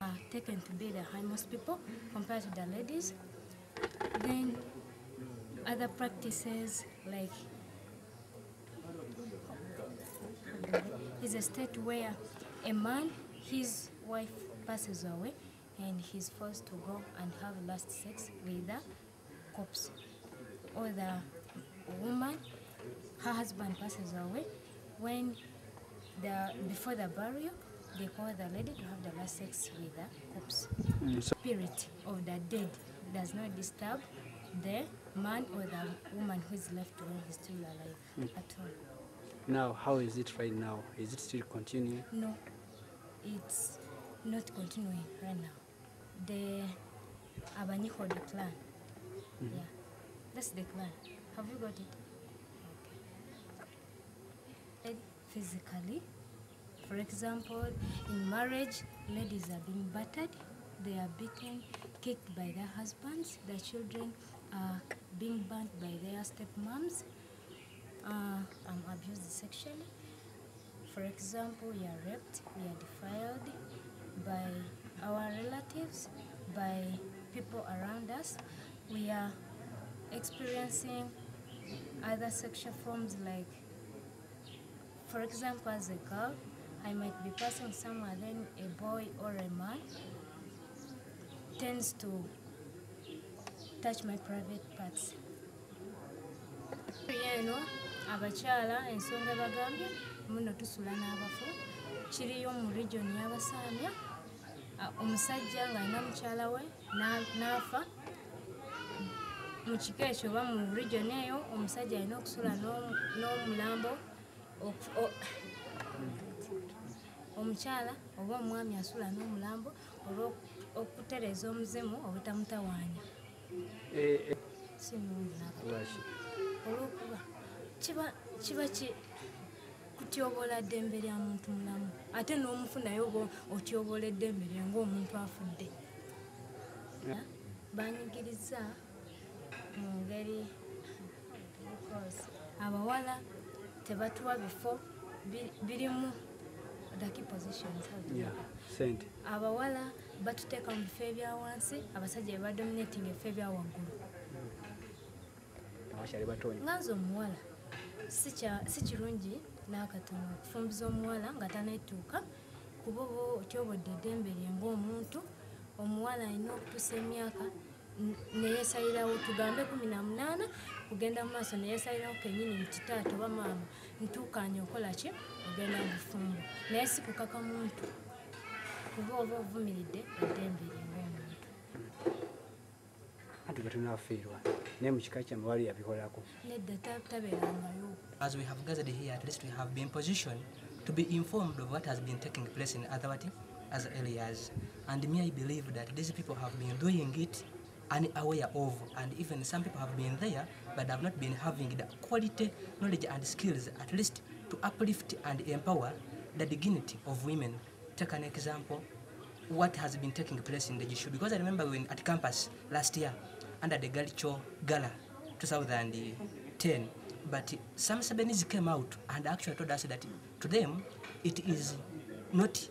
are taken to be the hindmost people compared to the ladies. Then other practices like is a state where a man, his wife passes away and he's forced to go and have last sex with the corpse. Or the woman, her husband passes away, when before the burial, they call the lady to have the last sex with the corpse. Spirit of the dead does not disturb the man or the woman who is left when he's still alive at all. Now, how is it right now? Is it still continuing? No, it's not continuing right now. The Abaniho, the clan. Yeah, that's the clan. Have you got it? Okay. Physically, for example, in marriage, ladies are being battered. They are beaten, kicked by their husbands. Their children are being burnt by their stepmoms. Abused sexually. For example, we are raped, we are defiled by our relatives, by people around us. We are experiencing other sexual forms like, for example, as a girl, I might be passing somewhere, then a boy or a man tends to touch my private parts. Abakyala ensonga bagambye muno tusula n'abafu kiriyo mu region y'Abasaamya omusajja ng'alina mukyala we n'afa mu kika ekyo oba mu region eyo omusajja alina okusula n'omulambo omukyala oba omwami asula n'omulambo olw'okutereeza omuzimu obutamutawaanya sinungi olw'okuba kiba kutyoboola ddembe lya muntu mulamu ate n'omufu naye oba otyoboola eddembe lye ng'omuntu afudde. Banyigiriza mu ngeri abawala tebatuwa bifo birimu the key positions. Abawala batuteeka mu bifo ebya wansi, abasajja be badominating ebifo ebya waggulu. Nganze omuwala si kirungi n'akatono okufumbiza omuwala nga tanneetuuka kuba oba otyobodde eddembe lye ng'omuntu. Omuwala alina okutuusa emyaka neyeesalirawo tugambe 18 kugenda mu maaso neyeesalirawo kennyini nti taata oba maama ntuukanye okola ki ogenda mu bufumbo naye si kukaka muntu kuba oba ovumiridde eddembe lye ng'omuntu. As we have gathered here, at least we have been positioned to be informed of what has been taking place in other as areas. And me, I believe that these people have been doing it unaware of, and even some people have been there but have not been having the quality, knowledge and skills at least to uplift and empower the dignity of women. Take an example, what has been taking place in the issue, because I remember when at campus last year under the Galicho Gala 2010, but some Sudanese came out and actually told us that to them it is not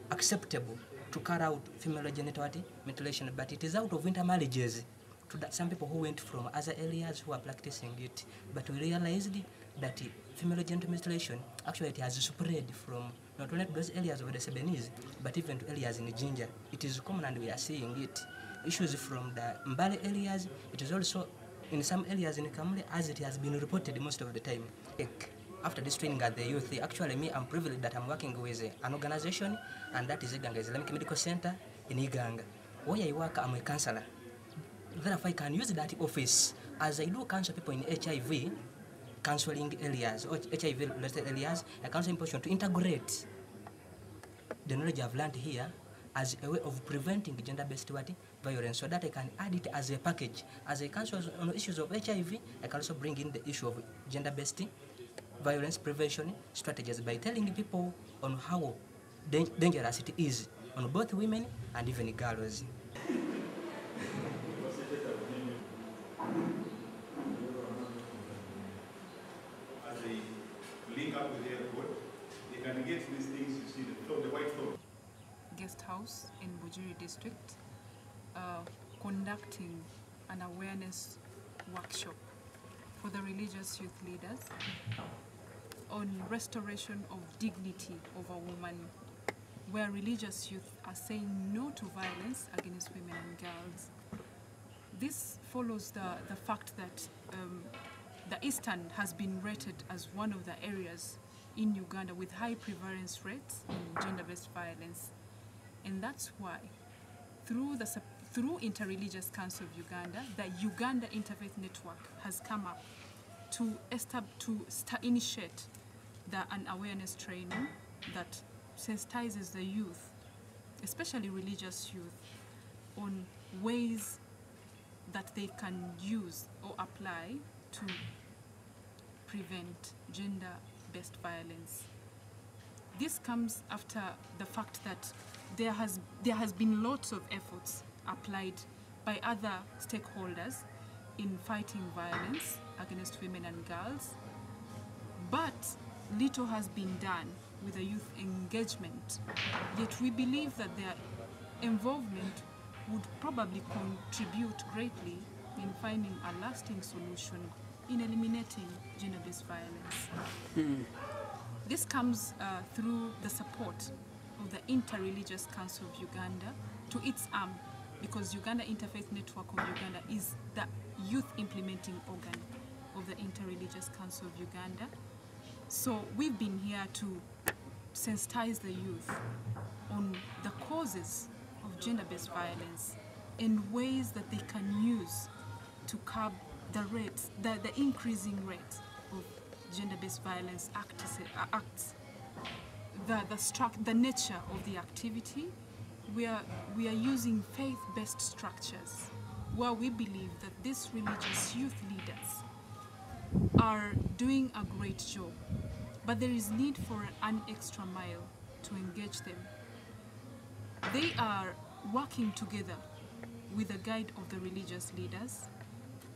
acceptable to carry out female genital mutilation, but it is out of intermarriages to some people who went from other areas who are practicing it. But we realized that female genital mutilation actually it has spread from not only to those areas of the Sudanese, but even to areas in Jinja. It is common and we are seeing it. Issues from the Mbale areas, it is also in some areas in Kamule as it has been reported most of the time. After this training at the youth, actually me, I'm privileged that I'm working with an organization, and that is Iganga Islamic Medical Center in Iganga. Where I work, I'm a counselor. Therefore, I can use that office as I do counsel people in HIV counseling areas or HIV-related areas. I counsel people to integrate the knowledge I've learned here as a way of preventing gender-based violence, so that I can add it as a package. As I counsel on issues of HIV, I can also bring in the issue of gender-based violence prevention strategies by telling people on how dangerous it is on both women and even girls. As they link up with the airport, they can get these things, you see, the white phone. Guest house. House in Bugiri district, conducting an awareness workshop for the religious youth leaders on restoration of dignity of a woman, where religious youth are saying no to violence against women and girls. This follows the fact that the Eastern has been rated as one of the areas in Uganda with high prevalence rates in gender-based violence. And that's why, through Interreligious Council of Uganda, the Uganda Interfaith Network has come up to initiate an awareness training that sensitizes the youth, especially religious youth, on ways that they can use or apply to prevent gender-based violence. This comes after the fact that there has been lots of efforts applied by other stakeholders in fighting violence against women and girls, but little has been done with the youth engagement. Yet we believe that their involvement would probably contribute greatly in finding a lasting solution in eliminating gender-based violence. This comes through the support of the Interreligious Council of Uganda to its arm, because Uganda Interfaith Network of Uganda is the youth implementing organ of the Interreligious Council of Uganda. So we've been here to sensitize the youth on the causes of gender-based violence and ways that they can use to curb the rates, the increasing rates of gender-based violence acts. The nature of the activity, we are using faith-based structures where we believe that these religious youth leaders are doing a great job, but there is need for an extra mile to engage them. They are working together with the guide of the religious leaders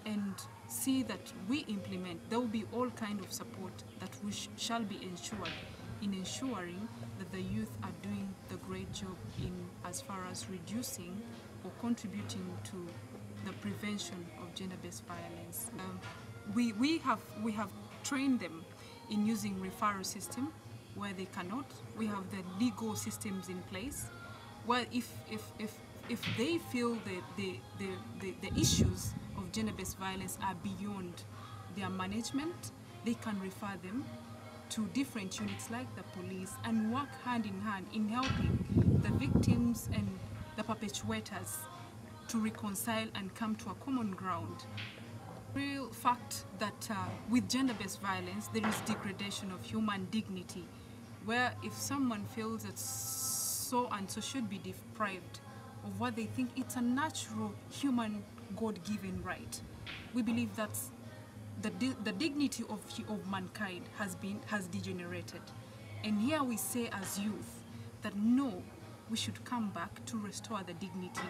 and see that we implement. There will be all kind of support that shall be ensured in ensuring that the youth are doing the great job in as far as reducing or contributing to the prevention of gender-based violence. We have trained them in using referral system where they cannot. We have the legal systems in place where if they feel the issues of gender-based violence are beyond their management, they can refer them to different units like the police and work hand in hand in helping the victims and the perpetrators to reconcile and come to a common ground. Real fact that with gender-based violence there is degradation of human dignity, where if someone feels that so and so should be deprived of what they think it's a natural human God-given right, we believe that the dignity of mankind has degenerated. And here we say as youth that no, we should come back to restore the dignity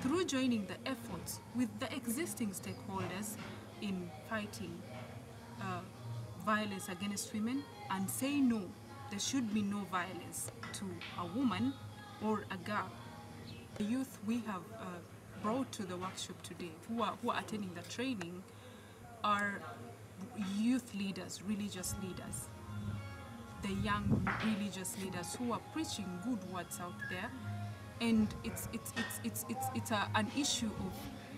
through joining the efforts with the existing stakeholders in fighting violence against women and say no, there should be no violence to a woman or a girl. The youth we have brought to the workshop today who are attending the training are youth leaders, religious leaders, the young religious leaders who are preaching good words out there. And it's an issue of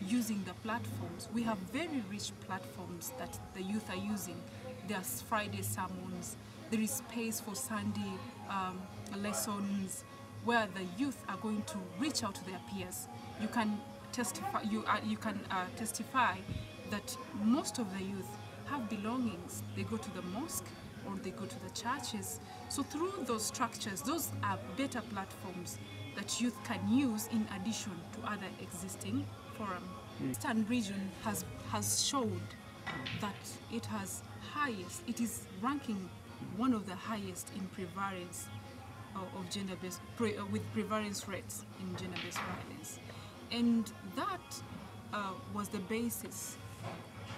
using the platforms. We have very rich platforms that the youth are using. There's Friday sermons, there is space for Sunday lessons where the youth are going to reach out to their peers. You can testify, testify that most of the youth have belongings. They go to the mosque or they go to the churches. So through those structures, those are better platforms that youth can use in addition to other existing forums. The Eastern region has showed that it is ranking one of the highest in prevalence of gender-based, with prevalence rates in gender-based violence. And that was the basis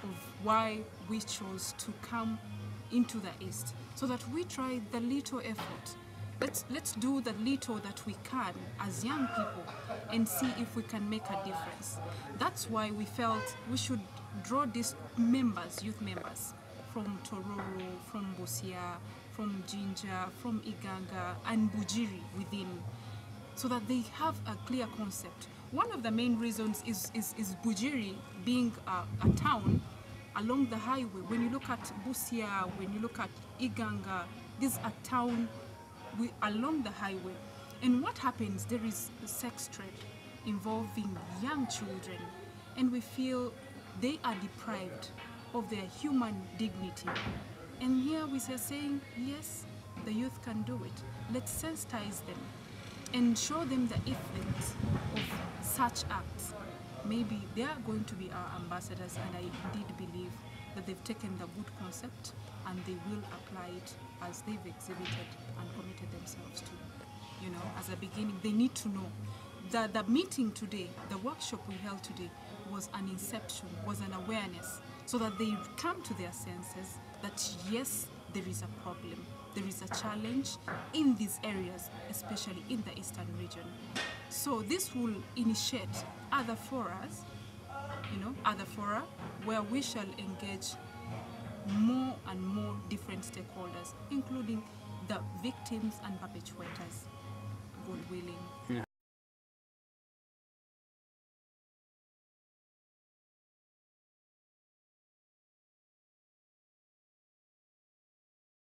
of why we chose to come into the East, so that we tried the little effort let's do the little that we can as young people and see if we can make a difference. That's why we felt we should draw these members, youth members, from Tororo, from Busia, from Jinja, from Iganga, and Bugiri within, so that they have a clear concept. One of the main reasons is Bugiri being a town along the highway. When you look at Busia, when you look at Iganga, these are towns along the highway. And what happens, there is sex trade involving young children, and we feel they are deprived of their human dignity. And here we are saying, yes, the youth can do it. Let's sensitize them and show them the effects of such acts. Maybe they are going to be our ambassadors, and I indeed believe that they've taken the good concept and they will apply it as they've exhibited and committed themselves to. You know, as a beginning, they need to know that the meeting today, the workshop we held today, was an inception, was an awareness, so that they come to their senses that yes, there is a problem, there is a challenge in these areas, especially in the eastern region. So this will initiate other forums, other fora where we shall engage more and more different stakeholders, including the victims and perpetrators, God willing. Yeah.